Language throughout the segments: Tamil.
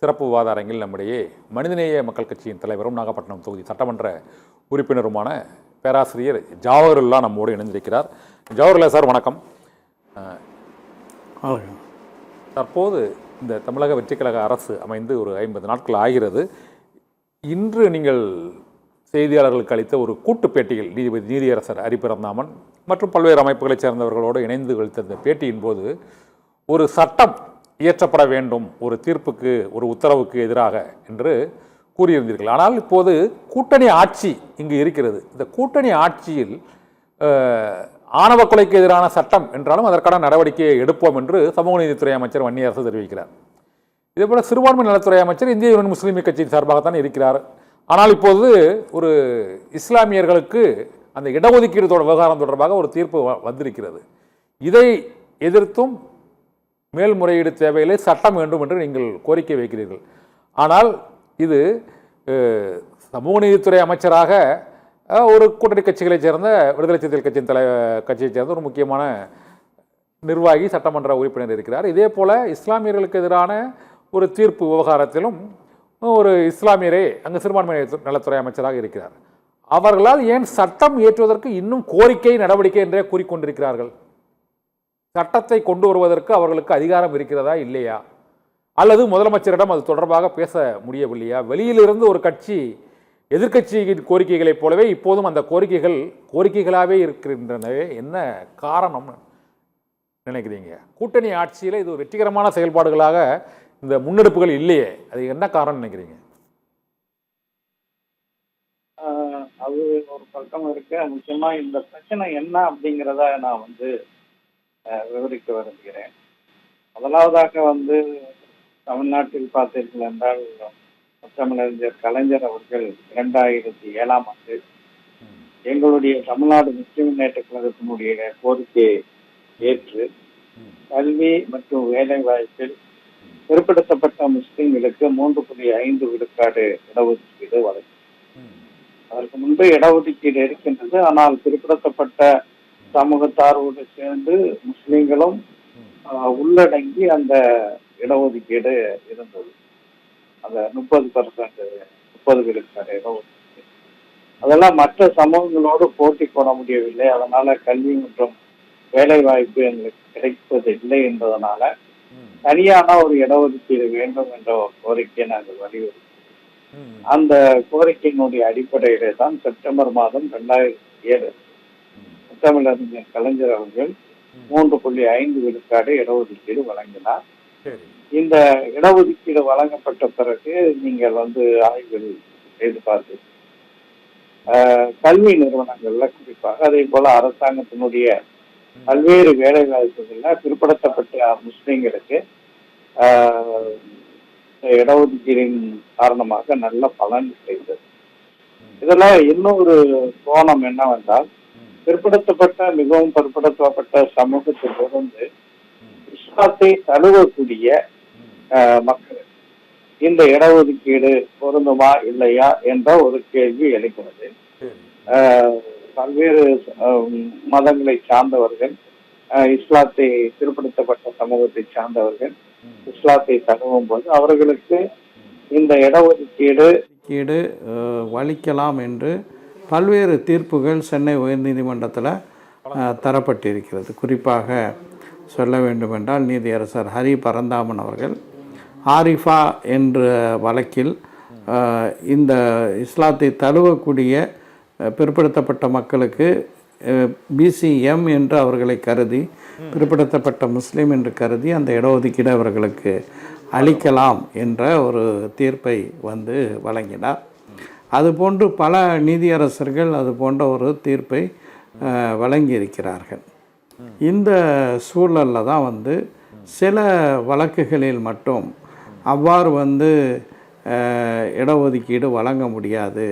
சிறப்பு விவாத அரங்கில் நம்முடைய மனிதநேய மக்கள் கட்சியின் தலைவரும் நாகப்பட்டினம் தொகுதி சட்டமன்ற உறுப்பினருமான பேராசிரியர் ஜாவஹருல்லா நம்மோடு இணைந்திருக்கிறார். ஜாவஹருல்லா சார் வணக்கம். தற்போது இந்த தமிழக வெற்றிக்கழக அரசு அமைந்து ஒரு 50 நாட்கள் ஆகிறது. இன்று நீங்கள் செய்தியாளர்களுக்கு அளித்த ஒரு கூட்டு பேட்டியில் நீதியரசர் ஹரிபரந்தாமன் மற்றும் பல்வேறு அமைப்புகளைச் சேர்ந்தவர்களோடு இணைந்து அளித்த இந்த பேட்டியின் போது ஒரு சட்டம் இயற்றப்பட வேண்டும் ஒரு தீர்ப்புக்கு ஒரு உத்தரவுக்கு எதிராக என்று கூறியிருந்தீர்கள். ஆனால் இப்போது கூட்டணி ஆட்சி இங்கு இருக்கிறது. இந்த கூட்டணி ஆட்சியில் ஆணவ கொலைக்கு எதிரான சட்டம் என்றாலும் அதற்கான நடவடிக்கையை எடுப்போம் என்று சமூக நீதித்துறை அமைச்சர் வன்னியரசு தெரிவிக்கிறார். இதேபோல சிறுபான்மை நலத்துறை அமைச்சர் இந்திய யூனியன் முஸ்லீம் கட்சியின் சார்பாகத்தான் இருக்கிறார். ஆனால் இப்போது ஒரு இஸ்லாமியர்களுக்கு அந்த இடஒதுக்கீடு விவகாரம் தொடர்பாக ஒரு தீர்ப்பு வந்திருக்கிறது. இதை எதிர்த்தும் மேல்முறையீடு தேவையில்லை, சட்டம் வேண்டும் என்று நீங்கள் கோரிக்கை வைக்கிறீர்கள். ஆனால் இது சமூக நீதித்துறை அமைச்சராக ஒரு கூட்டணி கட்சிகளைச் சேர்ந்த விடுதலை சிறுத்தைகள் கட்சியின் கட்சியைச் சேர்ந்த ஒரு முக்கியமான நிர்வாகி சட்டமன்ற உறுப்பினர் இருக்கிறார். இதே போல் இஸ்லாமியர்களுக்கு எதிரான ஒரு தீர்ப்பு விவகாரத்திலும் ஒரு இஸ்லாமியரே அங்கு சிறுபான்மை நலத்துறை அமைச்சராக இருக்கிறார். அவர்களால் ஏன் சட்டம் இயற்றுவதற்கு இன்னும் கோரிக்கை நடவடிக்கை என்றே கூறிக்கொண்டிருக்கிறார்கள்? சட்டத்தை கொண்டு வருவதற்கு அவர்களுக்கு அதிகாரம் இருக்கிறதா இல்லையா? அல்லது முதலமைச்சரிடம் அது தொடர்பாக பேச முடியவில்லையா? வெளியிலிருந்து ஒரு கட்சி எதிர்கட்சியின் கோரிக்கைகளைப் போலவே இப்போதும் அந்த கோரிக்கைகளாகவே இருக்கின்றனவே, என்ன காரணம் நினைக்கிறீங்க? கூட்டணி ஆட்சியில் இது வெற்றிகரமான செயல்பாடுகளாக இந்த முன்னெடுப்புகள் இல்லையே, அது என்ன காரணம் நினைக்கிறீங்க? அது ஒரு பக்கம் இருக்கு. முக்கியமா இந்த பிரச்சனை என்ன அப்படிங்கிறத நான் விவரிக்க விரும்புகிறேன். முதலாவதாக தமிழ்நாட்டில் பார்த்தீர்கள் என்றால் முத்தமிழறிஞர் கலைஞர் அவர்கள் 2007ஆம் ஆண்டு எங்களுடைய தமிழ்நாடு முஸ்லிம் முன்னேற்ற கழகத்தினுடைய கோரிக்கையை ஏற்று கல்வி மற்றும் வேலை வாய்ப்பில் பிற்படுத்தப்பட்ட முஸ்லிம்களுக்கு 3.5 விழுக்காடு இடஒதுக்கீடு வழங்கும். அதற்கு முன்பு இடஒதுக்கீடு இருக்கின்றது. ஆனால் பிற்படுத்தப்பட்ட சமூகத்தாரோடு சேர்ந்து முஸ்லிம்களும் உள்ளடங்கி அந்த இடஒதுக்கீடு இருந்தது. அந்த 30% விழுக்காடு இடஒதுக்கீடு அதெல்லாம் மற்ற சமூகங்களோடு போட்டி போட முடியவில்லை. அதனால கல்வி மற்றும் வேலை வாய்ப்பு எங்களுக்கு கிடைப்பது இல்லை என்பதனால தனியான ஒரு இடஒதுக்கீடு வேண்டும் என்ற ஒரு கோரிக்கையை நாங்கள் வலியுறுத்தோம். அந்த கோரிக்கையினுடைய அடிப்படையிலே தான் செப்டம்பர் மாதம் 2007 முத்தமிழறிஞர் கலைஞர் அவர்கள் 3.5 விழுக்காடு இடஒதுக்கீடு வழங்கினார். இந்த இடஒதுக்கீடு வழங்கப்பட்ட பிறகு நீங்கள் ஆய்வுகள் செய்து பார்த்து கல்வி நிறுவனங்கள்ல குறிப்பாக அதே போல அரசாங்கத்தினுடைய பல்வேறு வேலை வாய்ப்புகள்ல பிற்படுத்தப்பட்ட முஸ்லிம்களுக்கு இடஒதுக்கீடின் காரணமாக நல்ல பலன் கிடைத்தது. இதுல இன்னொரு கோணம் என்னவென்றால், பிற்படுத்தப்பட்ட மிகவும் பிற்படுத்தப்பட்ட சமூகத்திலிருந்து இஸ்லாத்தை தழுவக்கூடிய மக்கள் இந்த இடஒதுக்கீடு பொருந்துமா இல்லையா என்ற ஒரு கேள்வி எழுகிறது. பல்வேறு மதங்களை சார்ந்தவர்கள், இஸ்லாத்தை பிற்படுத்தப்பட்ட சமூகத்தை சார்ந்தவர்கள் இஸ்லாத்தை தழுவும் போது அவர்களுக்கு இந்த இடஒதுக்கீடு வலிக்கலாம் என்று பல்வேறு தீர்ப்புகள் சென்னை உயர்நீதிமன்றத்தில் தரப்பட்டிருக்கிறது. குறிப்பாக சொல்ல வேண்டுமென்றால் நீதியரசர் ஹரிபரந்தாமன் அவர்கள் ஆரிஃபா என்ற வழக்கில் இந்த இஸ்லாத்தை தழுவக்கூடிய பிற்படுத்தப்பட்ட மக்களுக்கு பிசிஎம் என்று அவர்களை கருதி, பிற்படுத்தப்பட்ட முஸ்லீம் என்று கருதி அந்த இடஒதுக்கீடு அவர்களுக்கு அளிக்கலாம் என்ற ஒரு தீர்ப்பை வழங்கினார். அதுபோன்று பல நீதியரசர்கள் அது போன்ற ஒரு தீர்ப்பை வழங்கியிருக்கிறார்கள். இந்த சூழலில் தான் சில வழக்குகளில் மட்டும் அவ்வாறு இடஒதுக்கீடு வழங்க முடியாது,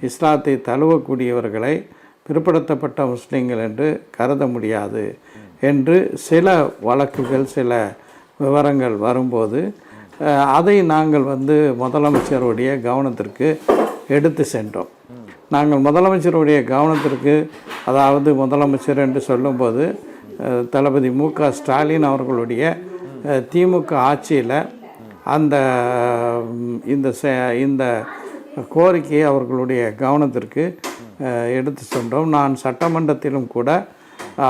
இஸ்லாத்தை தழுவக்கூடியவர்களை பிற்படுத்தப்பட்ட முஸ்லீம்கள் என்று கருத முடியாது என்று சில வழக்குகள் சில விவரங்கள் வரும்போது அதை நாங்கள் முதலமைச்சருடைய கவனத்திற்கு எடுத்து சென்றோம். நாங்கள் முதலமைச்சருடைய கவனத்திற்கு, அதாவது முதலமைச்சர் என்று சொல்லும்போது தளபதி மு.க. ஸ்டாலின் அவர்களுடைய திமுக ஆட்சியில் அந்த இந்த கோரிக்கையை அவர்களுடைய கவனத்திற்கு எடுத்து சென்றோம். நான் சட்டமன்றத்திலும் கூட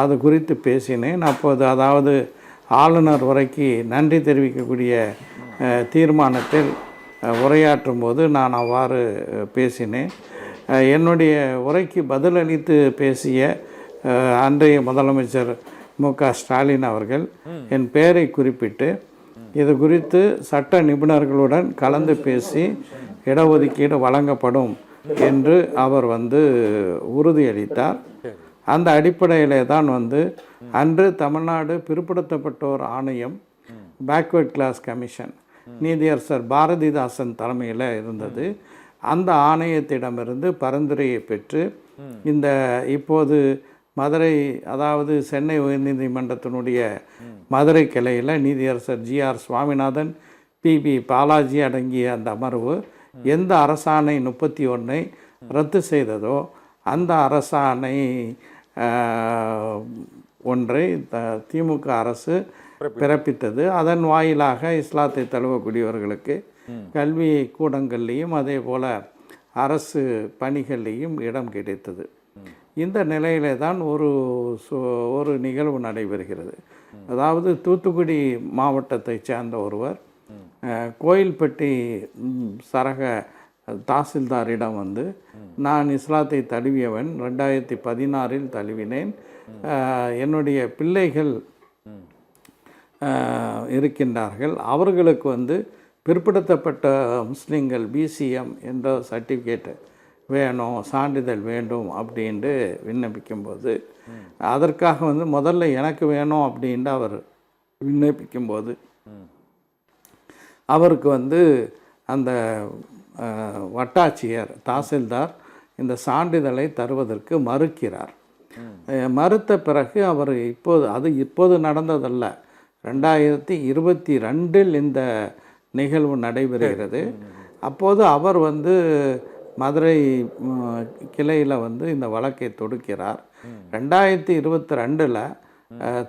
அது குறித்து பேசினேன். அப்போது அதாவது ஆளுநர் உரைக்கு நன்றி தெரிவிக்கக்கூடிய தீர்மானத்தில் உரையாற்றும் போது நான் அவ்வாறு பேசினேன். என்னுடைய உரைக்கு பதிலளித்து பேசிய அன்றைய முதலமைச்சர் மு.க.ஸ்டாலின் அவர்கள் என் பெயரை குறிப்பிட்டு இது குறித்து சட்ட நிபுணர்களுடன் கலந்து பேசி இடஒதுக்கீடு வழங்கப்படும் என்று அவர் உறுதியளித்தார். அந்த அடிப்படையிலே தான் அன்று தமிழ்நாடு பிற்படுத்தப்பட்டோர் ஆணையம், பேக்வர்ட் கிளாஸ் கமிஷன், நீதியரசர் பாரதிதாசன் தலைமையில் இருந்தது. அந்த ஆணையத்திடமிருந்து பரிந்துரையை பெற்று இந்த இப்போது மதுரை, அதாவது சென்னை உயர்நீதிமன்றத்தினுடைய மதுரை கிளையில் நீதியரசர் ஜி.ஆர். சுவாமிநாதன், பி.பி. பாலாஜி அடங்கிய அந்த அமர்வு எந்த அரசாணை 31 ரத்து செய்ததோ அந்த அரசாணை ஒன்றை திமுக அரசு பிறப்பித்தது. அதன் வாயிலாக இஸ்லாத்தை தழுவக்கூடியவர்களுக்கு கல்வி கூடங்கள்லேயும் அதே போல் அரசு பணிகள்லேயும் இடம் கிடைத்தது. இந்த நிலையிலே தான் ஒரு நிகழ்வு நடைபெறுகிறது. அதாவது தூத்துக்குடி மாவட்டத்தை சேர்ந்த ஒருவர் கோயில்பட்டி சரக தாசில்தாரிடம் நான் இஸ்லாத்தை தழுவியவன், 2016 தழுவினேன், என்னுடைய பிள்ளைகள் இருக்கின்றார்கள், அவர்களுக்கு பிற்படுத்தப்பட்ட முஸ்லீம்கள் பிசிஎம் என்ற சர்டிஃபிகேட் வேணும், சான்றிதழ் வேண்டும் அப்படின்ட்டு விண்ணப்பிக்கும்போது அதற்காக முதல்ல எனக்கு வேணும் அப்படின்ட்டு அவர் விண்ணப்பிக்கும்போது அவருக்கு அந்த வட்டாட்சியர் தாசில்தார் இந்த சான்றிதழை தருவதற்கு மறுக்கிறார். மறுத்த பிறகு அவர் இப்போது நடந்ததல்ல, 2022 இந்த நிகழ்வு நடைபெறுகிறது. அப்போது அவர் மதுரை கிளையில் இந்த வழக்கை தொடுக்கிறார். 2022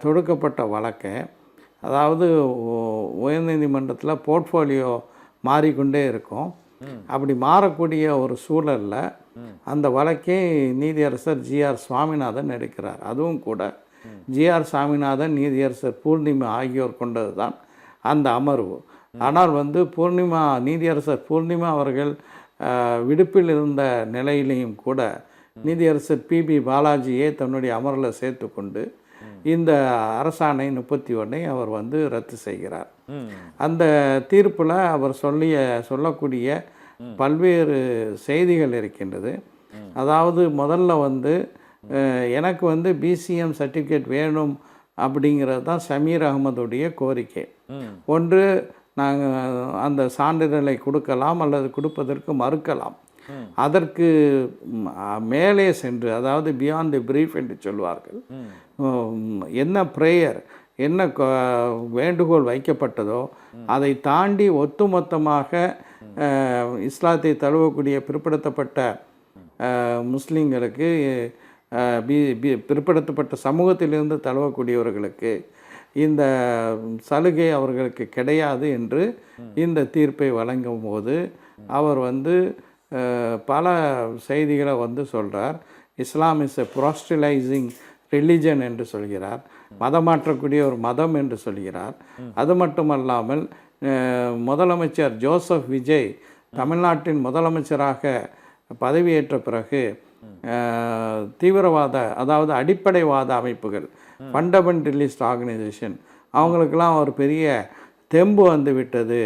தொடுக்கப்பட்ட வழக்கை, அதாவது உயர்நீதிமன்றத்தில் போர்ட்ஃபோலியோ மாறிக்கொண்டே இருக்கும். அப்படி மாறக்கூடிய ஒரு சூழலில் அந்த வழக்கை நீதியரசர் ஜி.ஆர். சுவாமிநாதன் எடுக்கிறார். அதுவும் கூட ஜி.ஆர். சாமிநாதன், நீதியரசர் பூர்ணிமா ஆகியோர் கொண்டது தான் அந்த அமர்வு. ஆனால் நீதியரசர் பூர்ணிமா அவர்கள் விடுப்பில் இருந்த நிலையிலையும் கூட நீதியரசர் பி.பி. பாலாஜியை தன்னுடைய அமர்வில் சேர்த்து கொண்டு இந்த அரசாணை 31 அவர் ரத்து செய்கிறார். அந்த தீர்ப்பில் அவர் சொல்லக்கூடிய பல்வேறு செய்திகள் இருக்கின்றது. அதாவது முதல்ல எனக்கு பிசிஎம் சர்டிஃபிகேட் வேணும் அப்படிங்கிறது தான் ஷமீர் அகமதுடைய கோரிக்கை. ஒன்று, நாங்கள் அந்த சான்றிதழை கொடுக்கலாம் அல்லது கொடுப்பதற்கு மறுக்கலாம். அதற்கு மேலே சென்று, அதாவது பியாண்ட் தி பிரீஃப் என்று சொல்வார்கள், என்ன ப்ரேயர், என்ன வேண்டுகோள் வைக்கப்பட்டதோ அதை தாண்டி ஒட்டுமொத்தமாக இஸ்லாத்தை தழுவக்கூடிய பிற்படுத்தப்பட்ட முஸ்லீம்களுக்கு, பிற்படுத்தப்பட்ட சமூகத்திலிருந்து தழுவக்கூடியவர்களுக்கு இந்த சலுகை அவர்களுக்கு கிடையாது என்று இந்த தீர்ப்பை வழங்கும் போது அவர் பல செய்திகளை சொல்கிறார். இஸ்லாம் இஸ் எ ப்ராஸ்டிலைசிங் ரிலிஜன் என்று சொல்கிறார், மதமாற்றக்கூடிய ஒரு மதம் என்று சொல்கிறார். அது மட்டுமல்லாமல் முதலமைச்சர் ஜோசப் விஜய் தமிழ்நாட்டின் முதலமைச்சராக பதவியேற்ற பிறகு தீவிரவாத, அதாவது அடிப்படைவாத அமைப்புகள், ஃபண்டமெண்டலிஸ்ட் ஆர்கனைசேஷன், அவங்களுக்கெல்லாம் ஒரு பெரிய தெம்பு விட்டது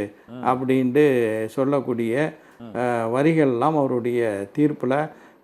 அப்படின்ட்டு சொல்லக்கூடிய வரிகள்லாம் அவருடைய தீர்ப்பில்